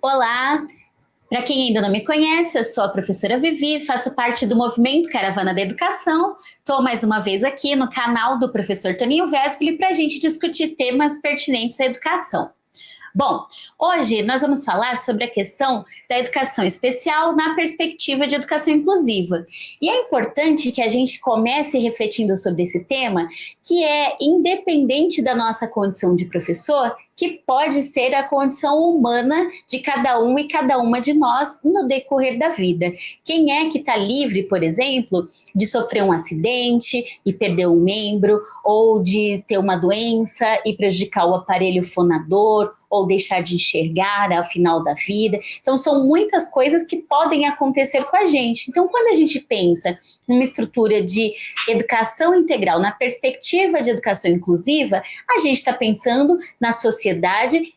Olá, para quem ainda não me conhece, eu sou a professora Vivi, faço parte do movimento Caravana da Educação. Estou mais uma vez aqui no canal do professor Toninho Vespoli para a gente discutir temas pertinentes à educação. Bom, hoje nós vamos falar sobre a questão da educação especial na perspectiva de educação inclusiva. E é importante que a gente comece refletindo sobre esse tema, que é independente da nossa condição de professor, que pode ser a condição humana de cada um e cada uma de nós no decorrer da vida. Quem é que está livre, por exemplo, de sofrer um acidente e perder um membro, ou de ter uma doença e prejudicar o aparelho fonador, ou deixar de enxergar ao final da vida? Então, são muitas coisas que podem acontecer com a gente. Então, quando a gente pensa numa estrutura de educação integral, na perspectiva de educação inclusiva, a gente está pensando na sociedade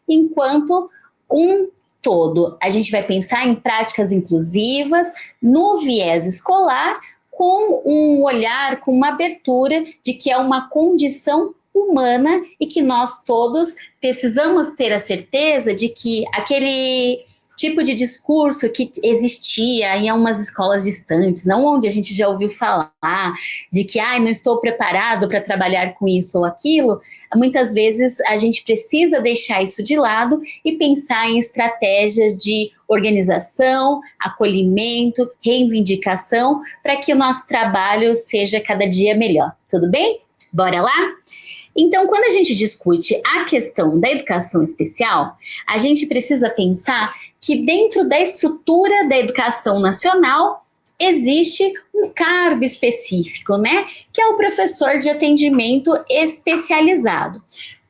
enquanto um todo. A gente vai pensar em práticas inclusivas, no viés escolar, com um olhar, com uma abertura de que é uma condição humana e que nós todos precisamos ter a certeza de que aquele tipo de discurso que existia em algumas escolas distantes, não onde a gente já ouviu falar, de que não estou preparado para trabalhar com isso ou aquilo, muitas vezes a gente precisa deixar isso de lado e pensar em estratégias de organização, acolhimento, reivindicação, para que o nosso trabalho seja cada dia melhor. Tudo bem? Bora lá? Então, quando a gente discute a questão da educação especial, a gente precisa pensar que dentro da estrutura da educação nacional existe um cargo específico, né? Que é o professor de atendimento especializado.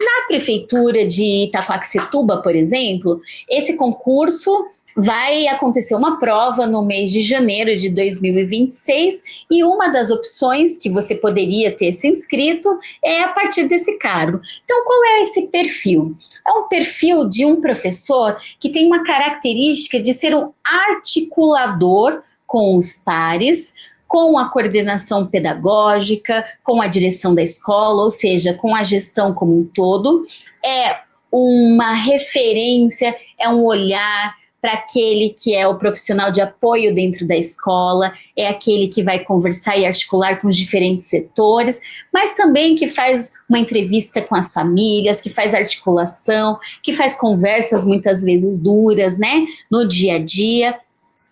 Na prefeitura de Itaquaquecetuba, por exemplo, esse concurso vai acontecer uma prova no mês de janeiro de 2026 e uma das opções que você poderia ter se inscrito é a partir desse cargo. Então, qual é esse perfil? É um perfil de um professor que tem uma característica de ser um articulador com os pares, com a coordenação pedagógica, com a direção da escola, ou seja, com a gestão como um todo. É uma referência, é um olhar para aquele que é o profissional de apoio dentro da escola, é aquele que vai conversar e articular com os diferentes setores, mas também que faz uma entrevista com as famílias, que faz articulação, que faz conversas muitas vezes duras, né, no dia a dia.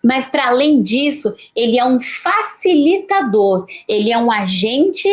Mas, para além disso, ele é um facilitador, ele é um agente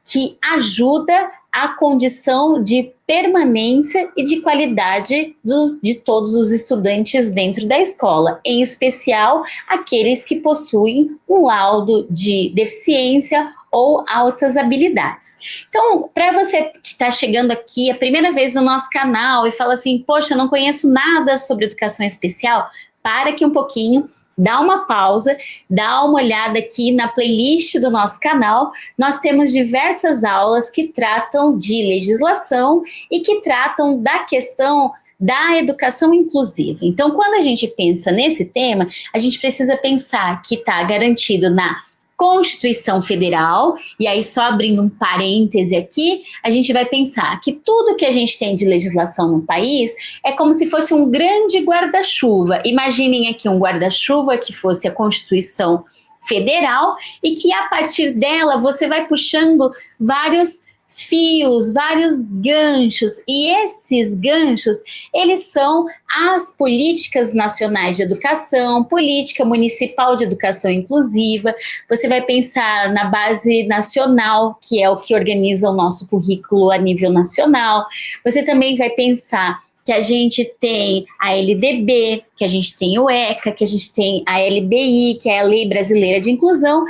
que ajuda a condição de permanência e de qualidade de todos os estudantes dentro da escola, em especial aqueles que possuem um laudo de deficiência ou altas habilidades. Então, para você que está chegando aqui a primeira vez no nosso canal e fala assim, poxa, eu não conheço nada sobre educação especial, para aqui um pouquinho, dá uma pausa, dá uma olhada aqui na playlist do nosso canal. Nós temos diversas aulas que tratam de legislação e que tratam da questão da educação inclusiva. Então, quando a gente pensa nesse tema, a gente precisa pensar que está garantido na Constituição Federal, e aí só abrindo um parêntese aqui, a gente vai pensar que tudo que a gente tem de legislação no país é como se fosse um grande guarda-chuva. Imaginem aqui um guarda-chuva que fosse a Constituição Federal e que a partir dela você vai puxando vários fios, vários ganchos, e esses ganchos, eles são as políticas nacionais de educação, política municipal de educação inclusiva. Você vai pensar na base nacional, que é o que organiza o nosso currículo a nível nacional. Você também vai pensar que a gente tem a LDB, que a gente tem o ECA, que a gente tem a LBI, que é a Lei Brasileira de Inclusão.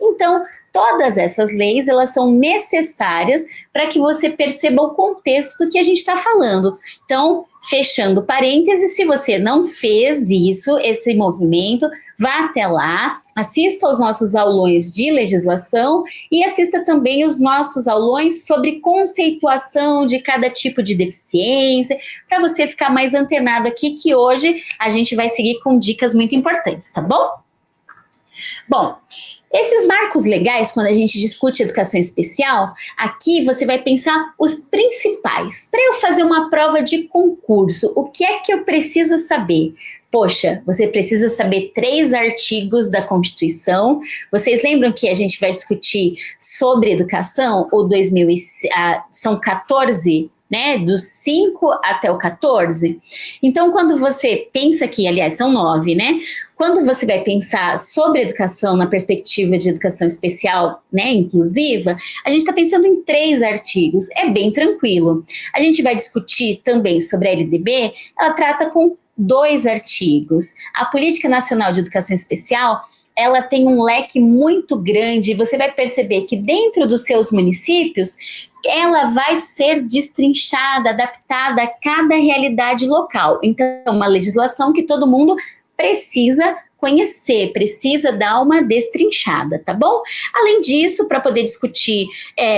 Então, todas essas leis, elas são necessárias para que você perceba o contexto do que a gente está falando. Então, fechando parênteses, se você não fez isso, esse movimento, vá até lá, assista aos nossos aulões de legislação e assista também os nossos aulões sobre conceituação de cada tipo de deficiência, para você ficar mais antenado aqui, que hoje a gente vai seguir com dicas muito importantes, tá bom? Bom, Esses marcos legais, quando a gente discute educação especial, aqui você vai pensar os principais. Para eu fazer uma prova de concurso, o que é que eu preciso saber? Poxa, você precisa saber 3 artigos da Constituição. Vocês lembram que a gente vai discutir sobre educação? São 14, né? Dos 5 até o 14. Então, quando você pensa aqui, aliás, são 9, né? Quando você vai pensar sobre educação na perspectiva de educação especial, né, inclusiva, a gente está pensando em 3 artigos. É bem tranquilo. A gente vai discutir também sobre a LDB, ela trata com 2 artigos. A Política Nacional de Educação Especial, ela tem um leque muito grande, você vai perceber que dentro dos seus municípios, ela vai ser destrinchada, adaptada a cada realidade local. Então, é uma legislação que todo mundo precisa conhecer, precisa dar uma destrinchada, tá bom? Além disso, para poder discutir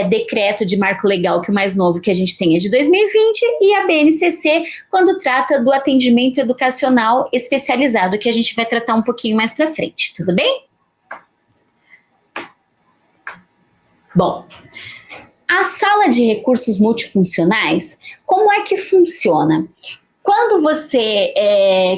decreto de marco legal, que o mais novo que a gente tem é de 2020, e a BNCC, quando trata do atendimento educacional especializado, que a gente vai tratar um pouquinho mais para frente, tudo bem? Bom, a sala de recursos multifuncionais, como é que funciona? Quando você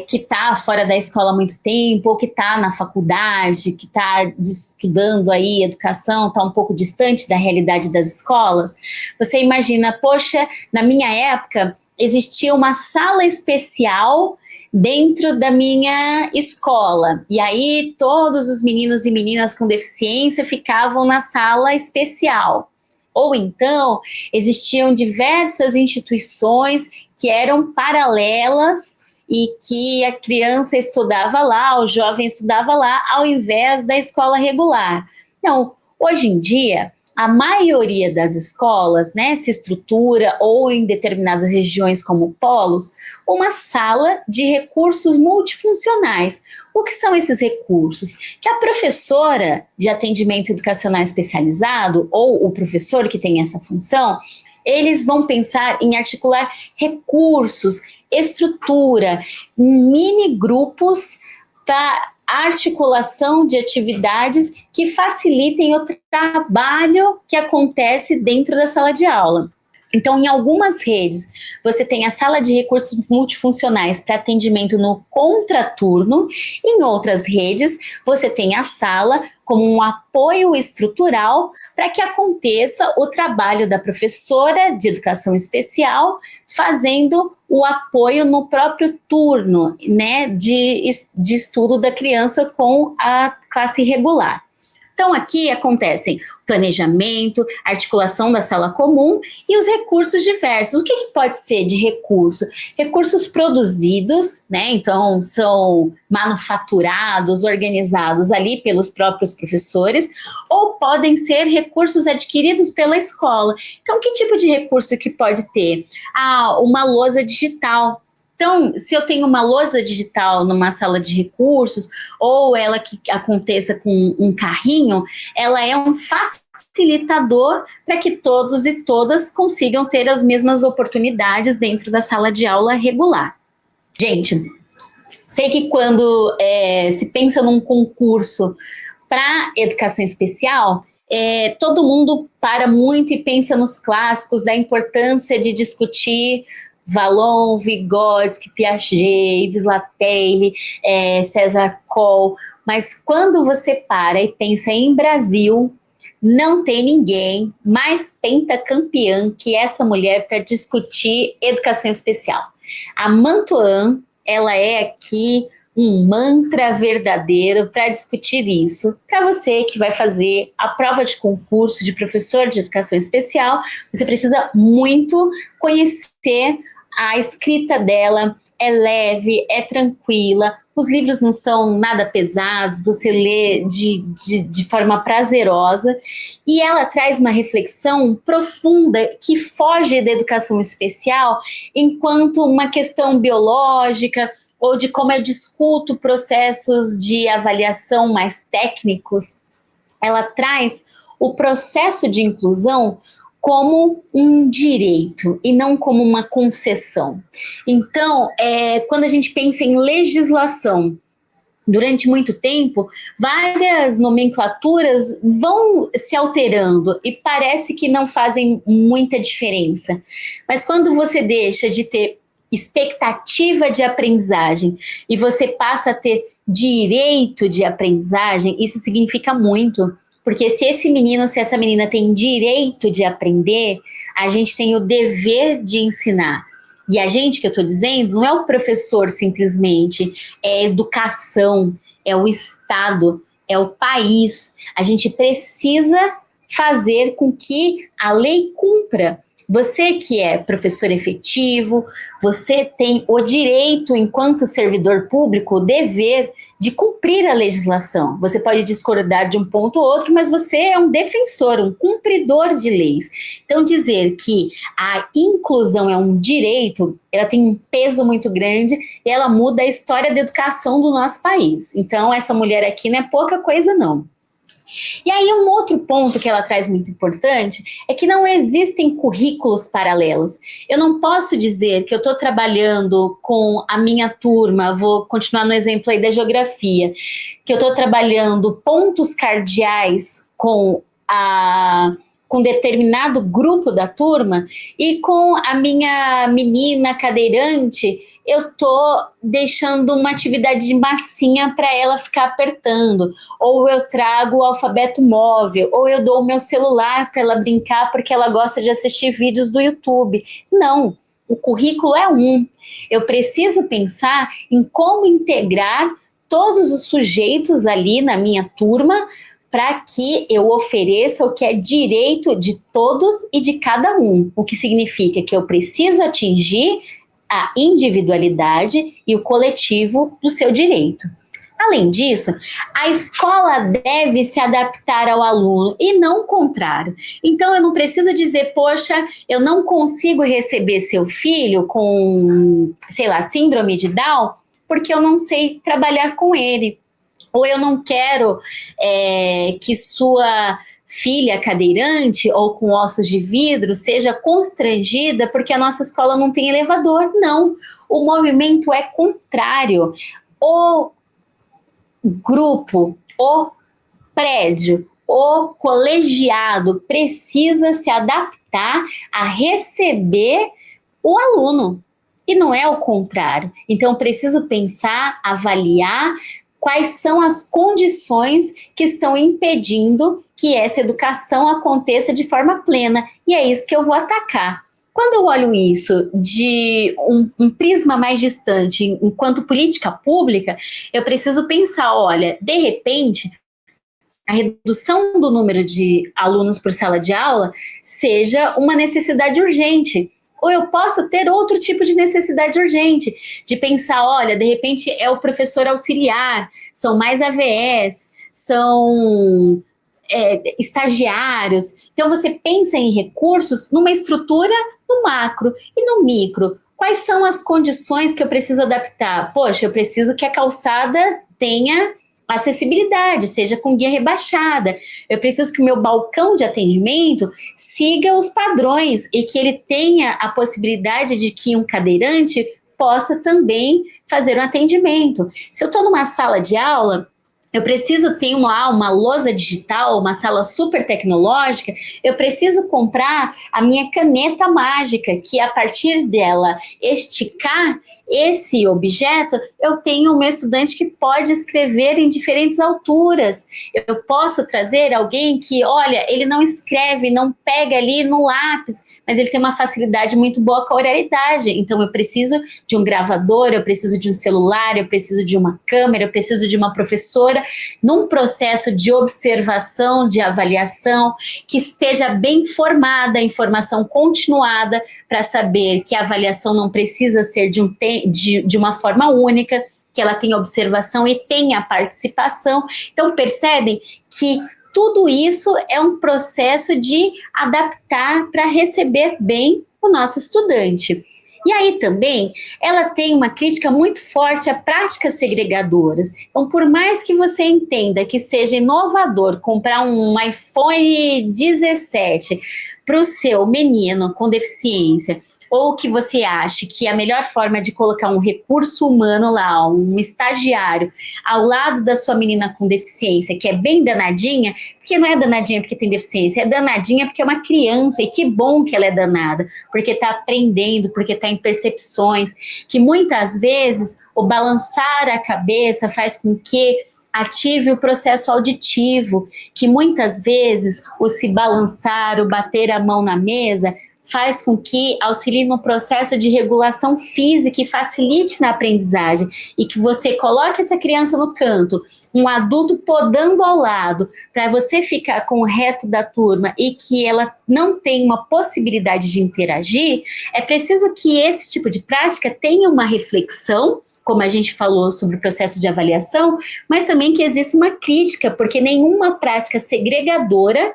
que está fora da escola há muito tempo, ou que está na faculdade, que está estudando aí educação, está um pouco distante da realidade das escolas, você imagina, poxa, na minha época existia uma sala especial dentro da minha escola, e aí todos os meninos e meninas com deficiência ficavam na sala especial. Ou então, existiam diversas instituições que eram paralelas e que a criança estudava lá, o jovem estudava lá, ao invés da escola regular. Então, hoje em dia, a maioria das escolas, né, se estrutura ou em determinadas regiões como polos, uma sala de recursos multifuncionais. O que são esses recursos? Que a professora de atendimento educacional especializado ou o professor que tem essa função, eles vão pensar em articular recursos, estrutura, mini grupos para articulação de atividades que facilitem o trabalho que acontece dentro da sala de aula. Então, em algumas redes, você tem a sala de recursos multifuncionais para atendimento no contraturno. Em outras redes, você tem a sala como um apoio estrutural para que aconteça o trabalho da professora de educação especial, fazendo o apoio no próprio turno, né, de estudo da criança com a classe regular. Então, aqui acontecem planejamento, articulação da sala comum e os recursos diversos. O que pode ser de recurso? Recursos produzidos, né? Então, são manufaturados, organizados ali pelos próprios professores, ou podem ser recursos adquiridos pela escola. Então, que tipo de recurso que pode ter? Uma lousa digital. Então, se eu tenho uma lousa digital numa sala de recursos, ou ela que aconteça com um carrinho, ela é um facilitador para que todos e todas consigam ter as mesmas oportunidades dentro da sala de aula regular. Gente, sei que quando se pensa num concurso para educação especial, todo mundo para muito e pensa nos clássicos da importância de discutir Vallon, Vygotsky, Piaget, Yves Lateille, César Coll, mas quando você para e pensa em Brasil, não tem ninguém mais pentacampeã que essa mulher para discutir educação especial. A Mantoan, ela é aqui um mantra verdadeiro para discutir isso. Para você que vai fazer a prova de concurso de professor de educação especial, você precisa muito conhecer a escrita dela, é leve, é tranquila, os livros não são nada pesados, você lê de forma prazerosa, e ela traz uma reflexão profunda que foge da educação especial enquanto uma questão biológica, ou de como eu discuto processos de avaliação mais técnicos. Ela traz o processo de inclusão como um direito e não como uma concessão. Então, quando a gente pensa em legislação durante muito tempo, várias nomenclaturas vão se alterando e parece que não fazem muita diferença. Mas quando você deixa de ter expectativa de aprendizagem e você passa a ter direito de aprendizagem, isso significa muito. Porque se esse menino, se essa menina tem direito de aprender, a gente tem o dever de ensinar. E a gente, que eu estou dizendo, não é o professor simplesmente, é a educação, é o Estado, é o país. A gente precisa fazer com que a lei cumpra. Você que é professor efetivo, você tem o direito, enquanto servidor público, o dever de cumprir a legislação. Você pode discordar de um ponto ou outro, mas você é um defensor, um cumpridor de leis. Então, dizer que a inclusão é um direito, ela tem um peso muito grande e ela muda a história da educação do nosso país. Então, essa mulher aqui não é pouca coisa, não. E aí um outro ponto que ela traz muito importante é que não existem currículos paralelos. Eu não posso dizer que eu estou trabalhando com a minha turma, vou continuar no exemplo aí da geografia, que eu estou trabalhando pontos cardeais com determinado grupo da turma e com a minha menina cadeirante eu tô deixando uma atividade de massinha para ela ficar apertando, ou eu trago o alfabeto móvel, ou eu dou o meu celular para ela brincar porque ela gosta de assistir vídeos do YouTube. Não, o currículo é um. Eu preciso pensar em como integrar todos os sujeitos ali na minha turma para que eu ofereça o que é direito de todos e de cada um, o que significa que eu preciso atingir a individualidade e o coletivo do seu direito. Além disso, a escola deve se adaptar ao aluno e não o contrário. Então, eu não preciso dizer, poxa, eu não consigo receber seu filho com, sei lá, síndrome de Down, porque eu não sei trabalhar com ele. Ou eu não quero que sua filha cadeirante ou com ossos de vidro seja constrangida porque a nossa escola não tem elevador. Não, o movimento é contrário. O grupo, o prédio, o colegiado precisa se adaptar a receber o aluno. E não é o contrário. Então, eu preciso pensar, avaliar quais são as condições que estão impedindo que essa educação aconteça de forma plena. E é isso que eu vou atacar. Quando eu olho isso de um prisma mais distante, enquanto política pública, eu preciso pensar, olha, de repente, a redução do número de alunos por sala de aula seja uma necessidade urgente. Ou eu posso ter outro tipo de necessidade urgente, de pensar, olha, de repente é o professor auxiliar, são mais AVS, são estagiários. Então você pensa em recursos numa estrutura no macro e no micro. Quais são as condições que eu preciso adaptar? Poxa, eu preciso que a calçada tenha acessibilidade, seja com guia rebaixada. Eu preciso que o meu balcão de atendimento siga os padrões e que ele tenha a possibilidade de que um cadeirante possa também fazer um atendimento. Se eu estou numa sala de aula, eu preciso ter uma lousa digital, uma sala super tecnológica, eu preciso comprar a minha caneta mágica, que a partir dela esticar esse objeto, eu tenho um estudante que pode escrever em diferentes alturas. Eu posso trazer alguém que, olha, ele não escreve, não pega ali no lápis, mas ele tem uma facilidade muito boa com a oralidade. Então eu preciso de um gravador, eu preciso de um celular, eu preciso de uma câmera, eu preciso de uma professora, num processo de observação, de avaliação, que esteja bem formada, informação continuada, para saber que a avaliação não precisa ser de uma forma única, que ela tenha observação e tenha participação. Então, percebem que tudo isso é um processo de adaptar para receber bem o nosso estudante. E aí também, ela tem uma crítica muito forte a práticas segregadoras. Então, por mais que você entenda que seja inovador comprar um iPhone 17 para o seu menino com deficiência, ou que você ache que a melhor forma de colocar um recurso humano lá, um estagiário, ao lado da sua menina com deficiência, que é bem danadinha, porque não é danadinha porque tem deficiência, é danadinha porque é uma criança, e que bom que ela é danada, porque está aprendendo, porque está em percepções, que muitas vezes o balançar a cabeça faz com que ative o processo auditivo, que muitas vezes o se balançar, o bater a mão na mesa, faz com que auxilie no processo de regulação física e facilite na aprendizagem, e que você coloque essa criança no canto, um adulto podando ao lado, para você ficar com o resto da turma e que ela não tem uma possibilidade de interagir, é preciso que esse tipo de prática tenha uma reflexão, como a gente falou sobre o processo de avaliação, mas também que existe uma crítica, porque nenhuma prática segregadora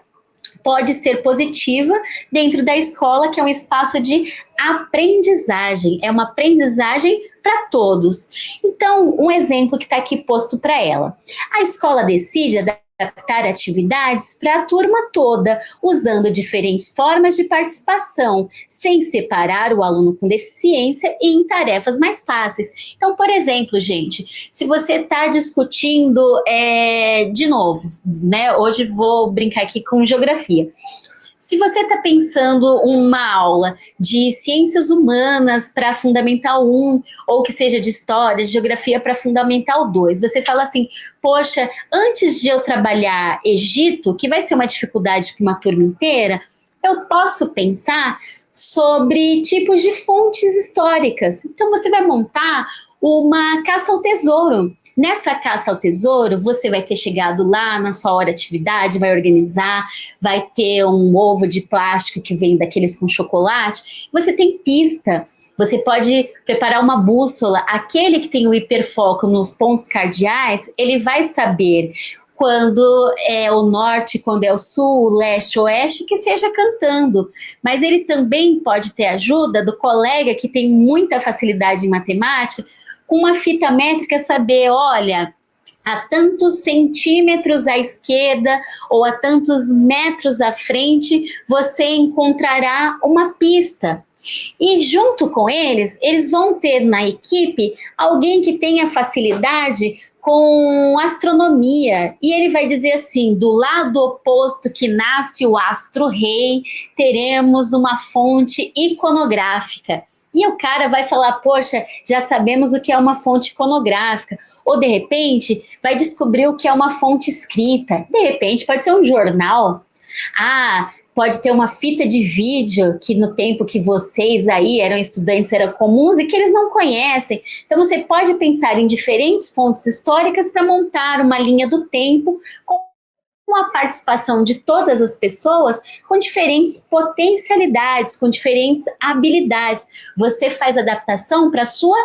pode ser positiva dentro da escola, que é um espaço de aprendizagem, é uma aprendizagem para todos. Então, um exemplo que está aqui posto para ela. A escola decide adaptar atividades para a turma toda, usando diferentes formas de participação, sem separar o aluno com deficiência em tarefas mais fáceis. Então, por exemplo, gente, se você está discutindo, de novo, né? Hoje vou brincar aqui com geografia. Se você está pensando uma aula de ciências humanas para Fundamental 1, ou que seja de história, de geografia para Fundamental 2, você fala assim, poxa, antes de eu trabalhar Egito, que vai ser uma dificuldade para uma turma inteira, eu posso pensar sobre tipos de fontes históricas. Então você vai montar uma caça ao tesouro. Nessa caça ao tesouro, você vai ter chegado lá na sua hora de atividade, vai organizar, vai ter um ovo de plástico que vem daqueles com chocolate, você tem pista, você pode preparar uma bússola, aquele que tem o hiperfoco nos pontos cardeais, ele vai saber quando é o norte, quando é o sul, o leste, o oeste, que seja cantando. Mas ele também pode ter ajuda do colega que tem muita facilidade em matemática, com uma fita métrica saber, olha, a tantos centímetros à esquerda ou a tantos metros à frente, você encontrará uma pista. E junto com eles vão ter na equipe alguém que tenha facilidade com astronomia, e ele vai dizer assim, do lado oposto que nasce o astro-rei, teremos uma fonte iconográfica. E o cara vai falar, poxa, já sabemos o que é uma fonte iconográfica. Ou, de repente, vai descobrir o que é uma fonte escrita. De repente, pode ser um jornal. Ah, pode ter uma fita de vídeo, que no tempo que vocês aí eram estudantes, eram comuns e que eles não conhecem. Então, você pode pensar em diferentes fontes históricas para montar uma linha do tempo com a participação de todas as pessoas com diferentes potencialidades, com diferentes habilidades. Você faz adaptação para a sua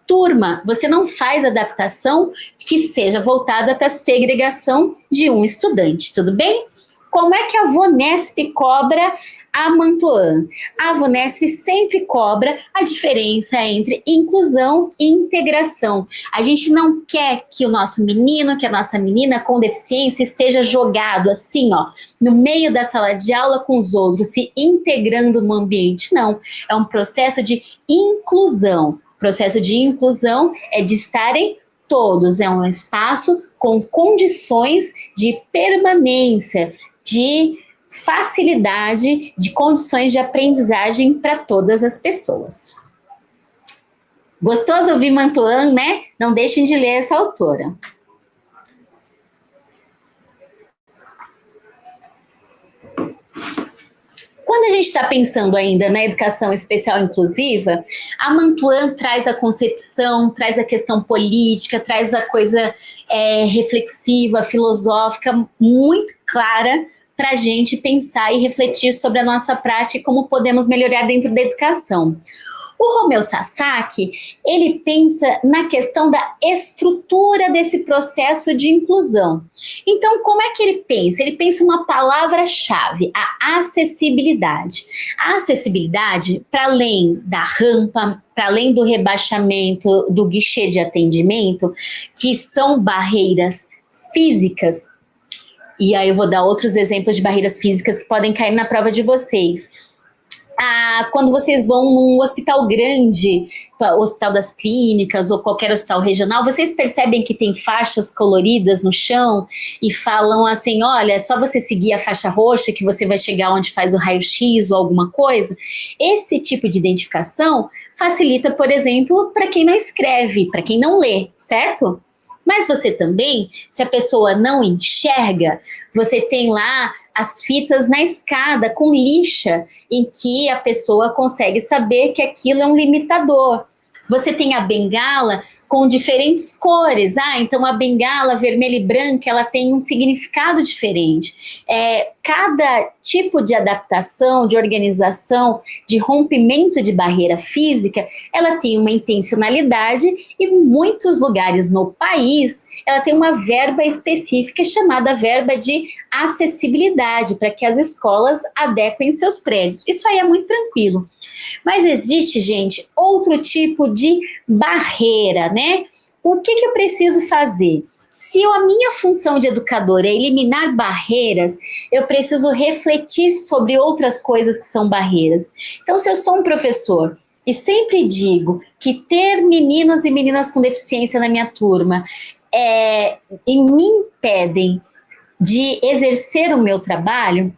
turma, você não faz adaptação que seja voltada para a segregação de um estudante, tudo bem? Como é que a Vonesp cobra a Mantuan? A Vonesp sempre cobra a diferença entre inclusão e integração. A gente não quer que o nosso menino, que a nossa menina com deficiência esteja jogado assim, ó, no meio da sala de aula com os outros, se integrando no ambiente. Não, é um processo de inclusão. O processo de inclusão é de estarem todos, é um espaço com condições de permanência, de facilidade, de condições de aprendizagem para todas as pessoas. Gostoso ouvir Mantuan, né? Não deixem de ler essa autora. Quando a gente está pensando ainda na educação especial inclusiva, a Mantuan traz a concepção, traz a questão política, traz a coisa reflexiva, filosófica, muito clara para a gente pensar e refletir sobre a nossa prática e como podemos melhorar dentro da educação. O Romeu Sasaki, ele pensa na questão da estrutura desse processo de inclusão. Então, como é que ele pensa? Ele pensa uma palavra-chave, a acessibilidade. A acessibilidade, para além da rampa, para além do rebaixamento do guichê de atendimento, que são barreiras físicas, e aí eu vou dar outros exemplos de barreiras físicas que podem cair na prova de vocês. quando vocês vão num hospital grande, o Hospital das Clínicas ou qualquer hospital regional, vocês percebem que tem faixas coloridas no chão e falam assim, olha, é só você seguir a faixa roxa que você vai chegar onde faz o raio-x ou alguma coisa? Esse tipo de identificação facilita, por exemplo, para quem não escreve, para quem não lê, certo? Mas você também, se a pessoa não enxerga, você tem lá as fitas na escada com lixa, em que a pessoa consegue saber que aquilo é um limitador. Você tem a bengala com diferentes cores. Então a bengala vermelha e branca, ela tem um significado diferente. Cada tipo de adaptação, de organização, de rompimento de barreira física, ela tem uma intencionalidade e em muitos lugares no país, ela tem uma verba específica chamada verba de acessibilidade, para que as escolas adequem seus prédios. Isso aí é muito tranquilo. Mas existe, gente, outro tipo de barreira, né? O que eu preciso fazer? Se a minha função de educador é eliminar barreiras, eu preciso refletir sobre outras coisas que são barreiras. Então, se eu sou um professor e sempre digo que ter meninos e meninas com deficiência na minha turma me impedem de exercer o meu trabalho,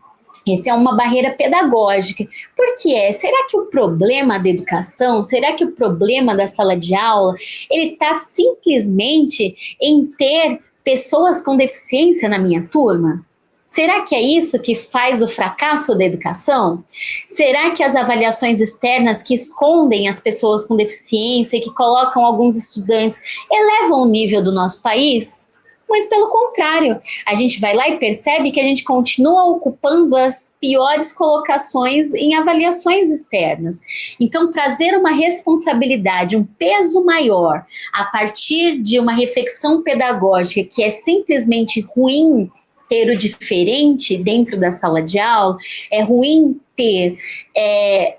essa é uma barreira pedagógica. Por que é? Será que o problema da educação, será que o problema da sala de aula, ele está simplesmente em ter pessoas com deficiência na minha turma? Será que é isso que faz o fracasso da educação? Será que as avaliações externas que escondem as pessoas com deficiência e que colocam alguns estudantes elevam o nível do nosso país? Muito pelo contrário, a gente vai lá e percebe que a gente continua ocupando as piores colocações em avaliações externas. Então, trazer uma responsabilidade, um peso maior, a partir de uma reflexão pedagógica que é simplesmente ruim ter o diferente dentro da sala de aula, é ruim ter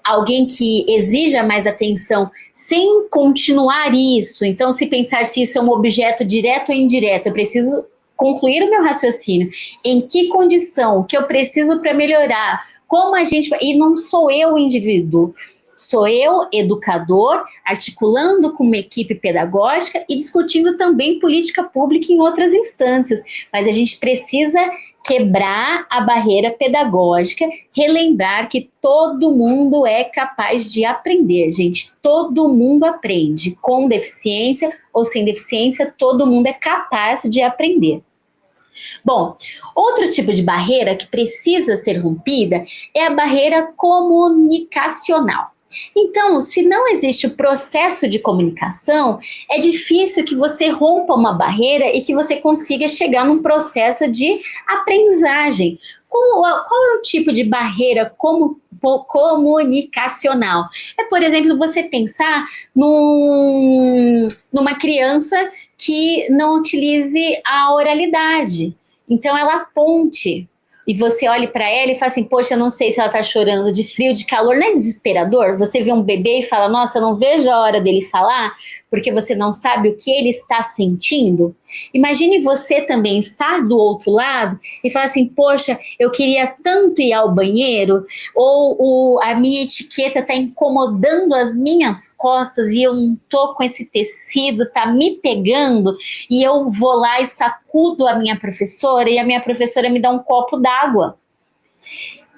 alguém que exija mais atenção sem continuar isso. Então, se pensar se isso é um objeto direto ou indireto, eu preciso concluir o meu raciocínio. Em que condição que eu preciso para melhorar? Como a gente... E não sou eu o indivíduo. Sou eu, educador, articulando com uma equipe pedagógica e discutindo também política pública em outras instâncias. Mas a gente precisa quebrar a barreira pedagógica, relembrar que todo mundo é capaz de aprender, gente. Todo mundo aprende, com deficiência ou sem deficiência, todo mundo é capaz de aprender. Bom, outro tipo de barreira que precisa ser rompida é a barreira comunicacional. Então, se não existe o processo de comunicação, é difícil que você rompa uma barreira e que você consiga chegar num processo de aprendizagem. Qual é o tipo de barreira comunicacional? Por exemplo, você pensar numa criança que não utilize a oralidade. Então, ela aponte. E você olha para ela e fala assim, poxa, eu não sei se ela está chorando de frio, de calor, não é desesperador? Você vê um bebê e fala, nossa, eu não vejo a hora dele falar, porque você não sabe o que ele está sentindo. Imagine você também estar do outro lado e falar assim, poxa, eu queria tanto ir ao banheiro, ou a minha etiqueta está incomodando as minhas costas e eu não estou com esse tecido, está me pegando, e eu vou lá e sacudo a minha professora e a minha professora me dá um copo d'água.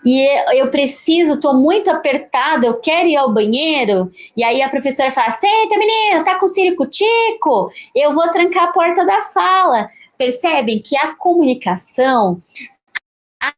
E eu preciso, estou muito apertada, eu quero ir ao banheiro, e aí a professora fala, senta menina, tá com ciricutico, eu vou trancar a porta da sala. Percebem que a comunicação,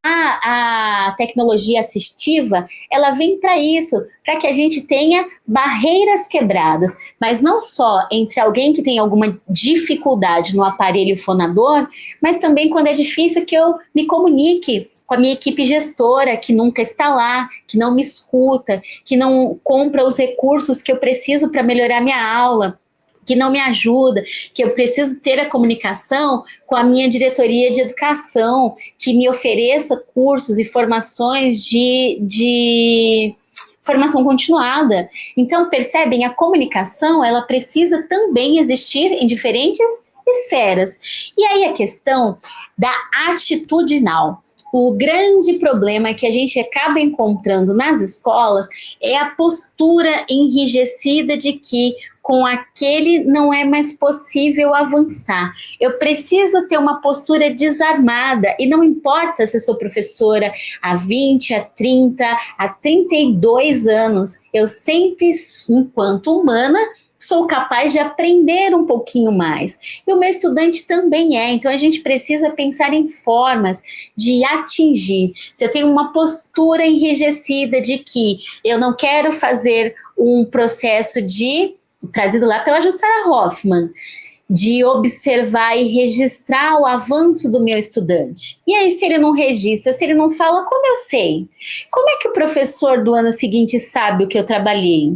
a tecnologia assistiva, ela vem para isso, para que a gente tenha barreiras quebradas, mas não só entre alguém que tem alguma dificuldade no aparelho fonador, mas também quando é difícil que eu me comunique com a minha equipe gestora, que nunca está lá, que não me escuta, que não compra os recursos que eu preciso para melhorar minha aula, que não me ajuda, que eu preciso ter a comunicação com a minha diretoria de educação, que me ofereça cursos e formações de formação continuada. Então, percebem, a comunicação, ela precisa também existir em diferentes esferas. E aí a questão da atitudinal. O grande problema que a gente acaba encontrando nas escolas é a postura enrijecida de que com aquele não é mais possível avançar. Eu preciso ter uma postura desarmada, e não importa se eu sou professora há 20, há 30, há 32 anos, eu sempre, enquanto humana, sou capaz de aprender um pouquinho mais. E o meu estudante também é. Então, a gente precisa pensar em formas de atingir. Se eu tenho uma postura enrijecida de que eu não quero fazer um processo trazido lá pela Jussara Hoffmann, de observar e registrar o avanço do meu estudante. E aí, se ele não registra, se ele não fala, como eu sei? Como é que o professor do ano seguinte sabe o que eu trabalhei?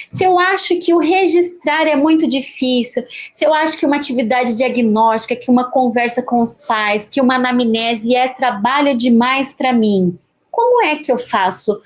Se eu acho que o registrar é muito difícil, se eu acho que uma atividade diagnóstica, que uma conversa com os pais, que uma anamnese é trabalho demais para mim, como é que eu faço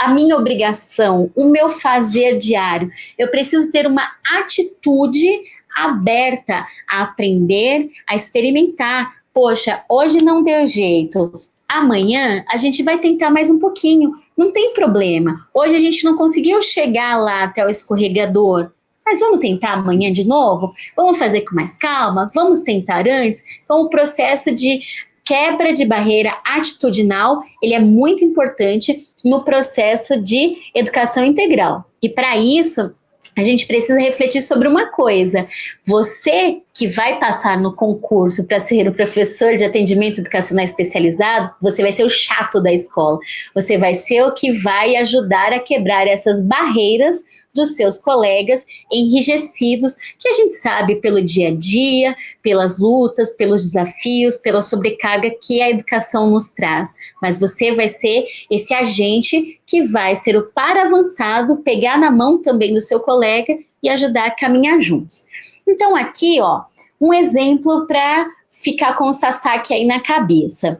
a minha obrigação, o meu fazer diário? Eu preciso ter uma atitude aberta a aprender, a experimentar. Poxa, hoje não deu jeito. Amanhã a gente vai tentar mais um pouquinho. Não tem problema. Hoje a gente não conseguiu chegar lá até o escorregador. Mas vamos tentar amanhã de novo? Vamos fazer com mais calma? Vamos tentar antes? Então, o processo de quebra de barreira atitudinal, ele é muito importante no processo de educação integral. E para isso, a gente precisa refletir sobre uma coisa. Você que vai passar no concurso para ser o professor de atendimento educacional especializado, você vai ser o chato da escola. Você vai ser o que vai ajudar a quebrar essas barreiras dos seus colegas enrijecidos, que a gente sabe pelo dia a dia, pelas lutas, pelos desafios, pela sobrecarga que a educação nos traz. Mas você vai ser esse agente que vai ser o par avançado, pegar na mão também do seu colega e ajudar a caminhar juntos. Então aqui, ó, um exemplo para ficar com o Sasaki aí na cabeça.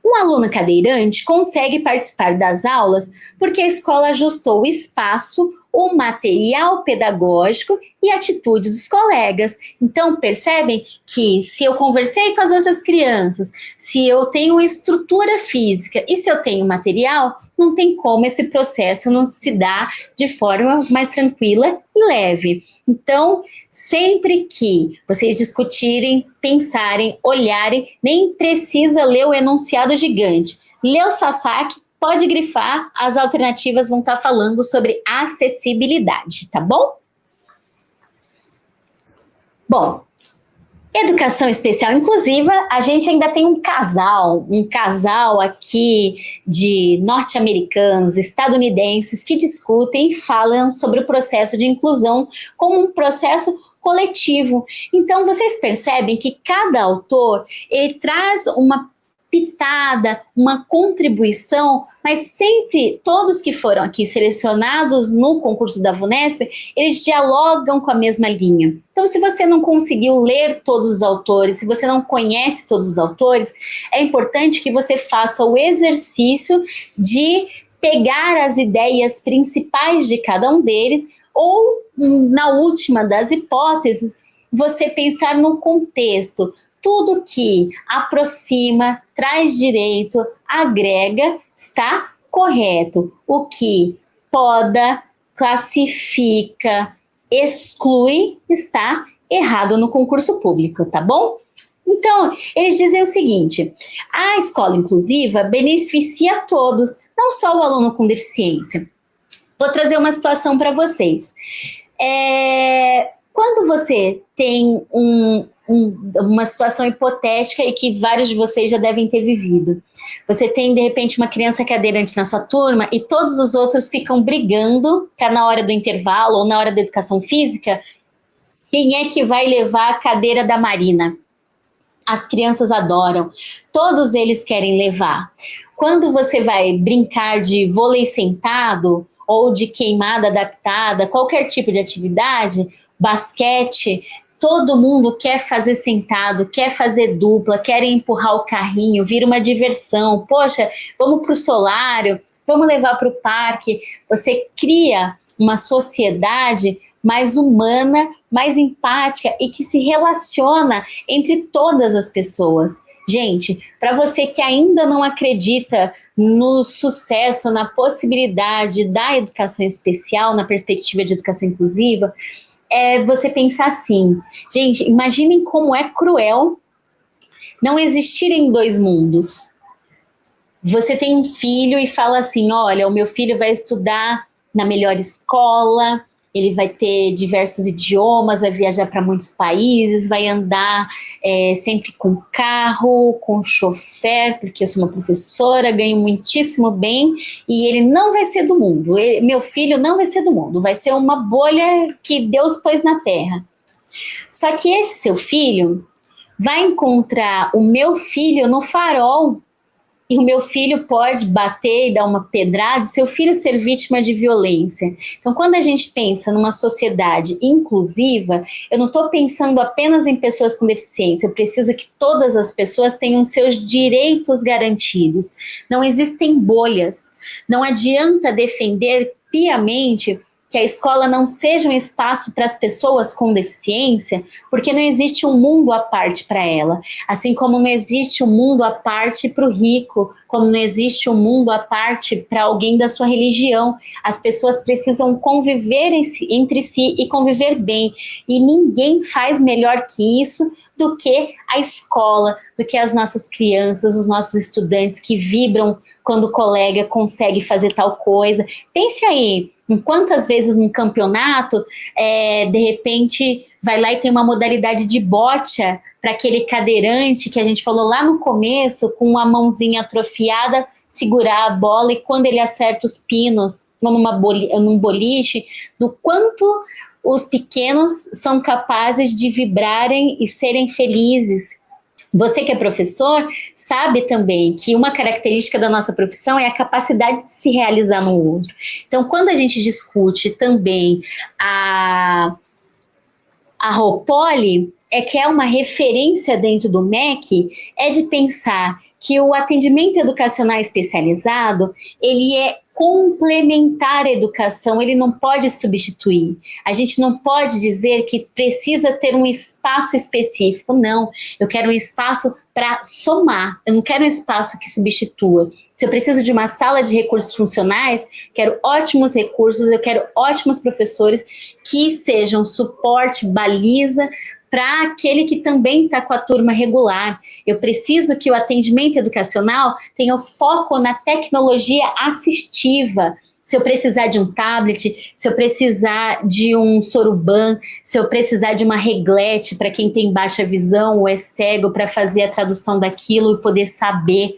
Um aluno cadeirante consegue participar das aulas porque a escola ajustou o espaço, o material pedagógico e a atitude dos colegas. Então, percebem que se eu conversei com as outras crianças, se eu tenho uma estrutura física e se eu tenho material, não tem como esse processo não se dar de forma mais tranquila e leve. Então, sempre que vocês discutirem, pensarem, olharem, nem precisa ler o enunciado gigante. Lê o Sasaki, pode grifar, as alternativas vão estar falando sobre acessibilidade, tá bom? Bom, educação especial inclusiva, a gente ainda tem um casal aqui de norte-americanos, estadunidenses, que discutem e falam sobre o processo de inclusão como um processo coletivo. Então, vocês percebem que cada autor, ele traz uma pitada, uma contribuição, mas sempre todos que foram aqui selecionados no concurso da VUNESP, eles dialogam com a mesma linha. Então, se você não conseguiu ler todos os autores, se você não conhece todos os autores, é importante que você faça o exercício de pegar as ideias principais de cada um deles, ou, na última das hipóteses, você pensar no contexto. Tudo que aproxima, traz direito, agrega, está correto. O que poda, classifica, exclui, está errado no concurso público, tá bom? Então, eles dizem o seguinte: a escola inclusiva beneficia a todos, não só o aluno com deficiência. Vou trazer uma situação para vocês. Quando você tem uma situação hipotética e que vários de vocês já devem ter vivido. Você tem, de repente, uma criança cadeirante na sua turma e todos os outros ficam brigando para na hora do intervalo ou na hora da educação física, quem é que vai levar a cadeira da Marina? As crianças adoram, todos eles querem levar. Quando você vai brincar de vôlei sentado ou de queimada adaptada, qualquer tipo de atividade, basquete, todo mundo quer fazer sentado, quer fazer dupla, quer empurrar o carrinho, vira uma diversão. Poxa, vamos para o solário, vamos levar para o parque. Você cria uma sociedade mais humana, mais empática e que se relaciona entre todas as pessoas. Gente, para você que ainda não acredita no sucesso, na possibilidade da educação especial, na perspectiva de educação inclusiva, você pensar assim, gente, imaginem como é cruel não existirem dois mundos. Você tem um filho e fala assim, olha, o meu filho vai estudar na melhor escola, ele vai ter diversos idiomas, vai viajar para muitos países, vai andar sempre com carro, com chofer, porque eu sou uma professora, ganho muitíssimo bem, e ele não vai ser do mundo. Meu filho não vai ser do mundo, vai ser uma bolha que Deus pôs na terra. Só que esse seu filho vai encontrar o meu filho no farol, e o meu filho pode bater e dar uma pedrada, e seu filho ser vítima de violência. Então, quando a gente pensa numa sociedade inclusiva, eu não estou pensando apenas em pessoas com deficiência, eu preciso que todas as pessoas tenham seus direitos garantidos. Não existem bolhas. Não adianta defender piamente que a escola não seja um espaço para as pessoas com deficiência, porque não existe um mundo à parte para ela. Assim como não existe um mundo à parte para o rico, como não existe um mundo à parte para alguém da sua religião. As pessoas precisam conviver entre si e conviver bem. E ninguém faz melhor que isso do que a escola, do que as nossas crianças, os nossos estudantes que vibram quando o colega consegue fazer tal coisa. Pense aí, quantas vezes num campeonato, de repente, vai lá e tem uma modalidade de bocha para aquele cadeirante que a gente falou lá no começo, com a mãozinha atrofiada, segurar a bola, e quando ele acerta os pinos num boliche, do quanto os pequenos são capazes de vibrarem e serem felizes. Você que é professor sabe também que uma característica da nossa profissão é a capacidade de se realizar no outro. Então, quando a gente discute também a Ropoli, que é uma referência dentro do MEC, é de pensar que o atendimento educacional especializado, ele é complementar a educação, ele não pode substituir. A gente não pode dizer que precisa ter um espaço específico, não. Eu quero um espaço para somar, eu não quero um espaço que substitua. Se eu preciso de uma sala de recursos funcionais, quero ótimos recursos, eu quero ótimos professores que sejam suporte, baliza, para aquele que também está com a turma regular. Eu preciso que o atendimento educacional tenha o foco na tecnologia assistiva. Se eu precisar de um tablet, se eu precisar de um soroban, se eu precisar de uma reglete para quem tem baixa visão ou é cego para fazer a tradução daquilo e poder saber,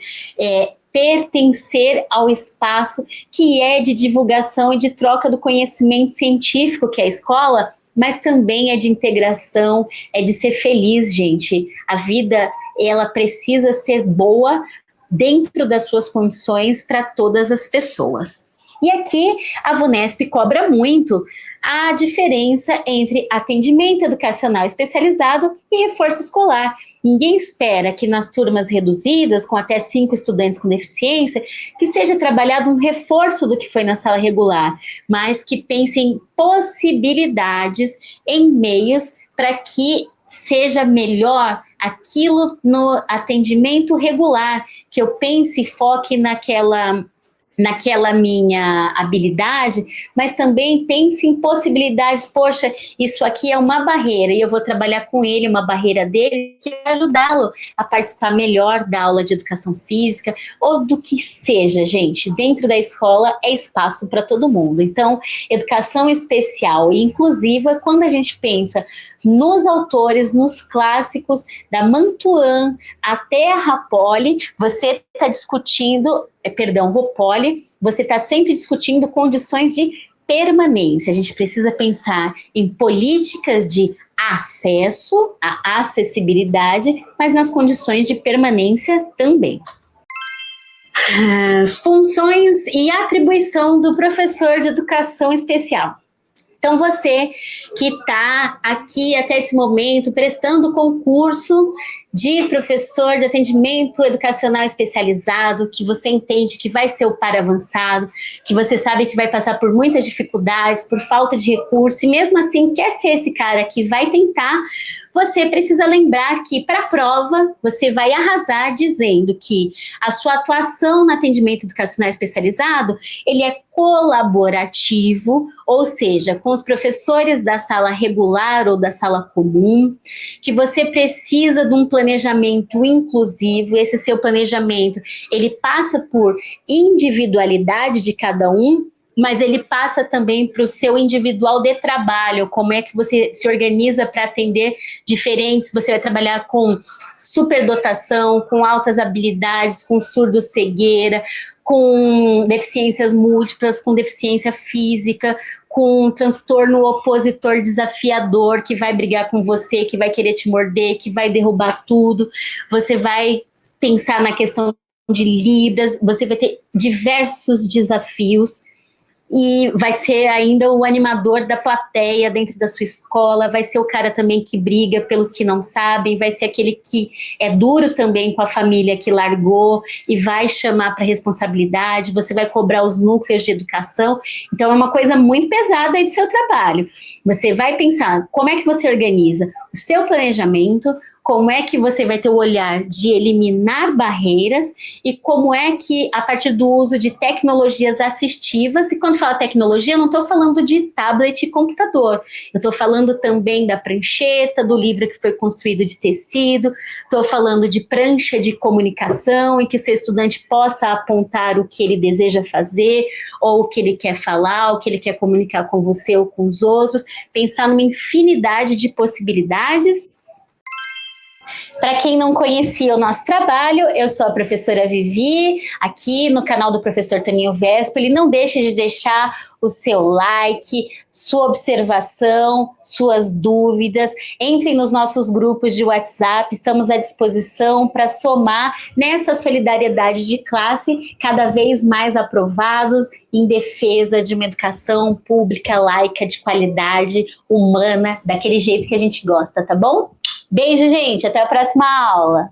pertencer ao espaço que é de divulgação e de troca do conhecimento científico que é a escola, mas também é de integração, é de ser feliz, gente. A vida, ela precisa ser boa dentro das suas condições para todas as pessoas. E aqui a VUNESP cobra muito a diferença entre atendimento educacional especializado e reforço escolar. Ninguém espera que nas turmas reduzidas, com até 5 estudantes com deficiência, que seja trabalhado um reforço do que foi na sala regular, mas que pense em possibilidades, em meios para que seja melhor aquilo no atendimento regular, que eu pense e foque naquela minha habilidade, mas também pense em possibilidades. Poxa, isso aqui é uma barreira e eu vou trabalhar com ele, uma barreira dele, que vai ajudá-lo a participar melhor da aula de educação física ou do que seja, gente. Dentro da escola é espaço para todo mundo. Então, educação especial e inclusiva, quando a gente pensa nos autores, nos clássicos, da Mantuan até a Ropoli, você está discutindo, Ropoli, você está sempre discutindo condições de permanência. A gente precisa pensar em políticas de acesso, a acessibilidade, mas nas condições de permanência também. Funções e atribuição do professor de educação especial. Então, você que está aqui até esse momento prestando concurso de professor de atendimento educacional especializado, que você entende que vai ser o par avançado, que você sabe que vai passar por muitas dificuldades, por falta de recurso, e mesmo assim quer ser esse cara que vai tentar, você precisa lembrar que para a prova você vai arrasar dizendo que a sua atuação no atendimento educacional especializado, ele é colaborativo, ou seja, com os professores da sala regular ou da sala comum, que você precisa de um planejamento inclusivo. Esse seu planejamento, ele passa por individualidade de cada um, mas ele passa também para o seu individual de trabalho, como é que você se organiza para atender diferentes, você vai trabalhar com superdotação, com altas habilidades, com surdo-cegueira, com deficiências múltiplas, com deficiência física, com transtorno opositor desafiador, que vai brigar com você, que vai querer te morder, que vai derrubar tudo. Você vai pensar na questão de Libras, você vai ter diversos desafios, e vai ser ainda o animador da plateia dentro da sua escola, vai ser o cara também que briga pelos que não sabem, vai ser aquele que é duro também com a família que largou e vai chamar para responsabilidade, você vai cobrar os núcleos de educação. Então é uma coisa muito pesada aí do seu trabalho. Você vai pensar como é que você organiza o seu planejamento, como é que você vai ter o olhar de eliminar barreiras e como é que, a partir do uso de tecnologias assistivas, e quando falo tecnologia, eu não estou falando de tablet e computador, eu estou falando também da prancheta, do livro que foi construído de tecido, estou falando de prancha de comunicação, em que o seu estudante possa apontar o que ele deseja fazer, ou o que ele quer falar, o que ele quer comunicar com você ou com os outros, pensar numa infinidade de possibilidades. Para quem não conhecia o nosso trabalho, eu sou a professora Vivi, aqui no canal do professor Toninho Vespoli. Não deixe de deixar o seu like, sua observação, suas dúvidas. Entrem nos nossos grupos de WhatsApp, estamos à disposição para somar nessa solidariedade de classe, cada vez mais aprovados em defesa de uma educação pública, laica, de qualidade, humana, daquele jeito que a gente gosta, tá bom? Beijo, gente. Até a próxima aula.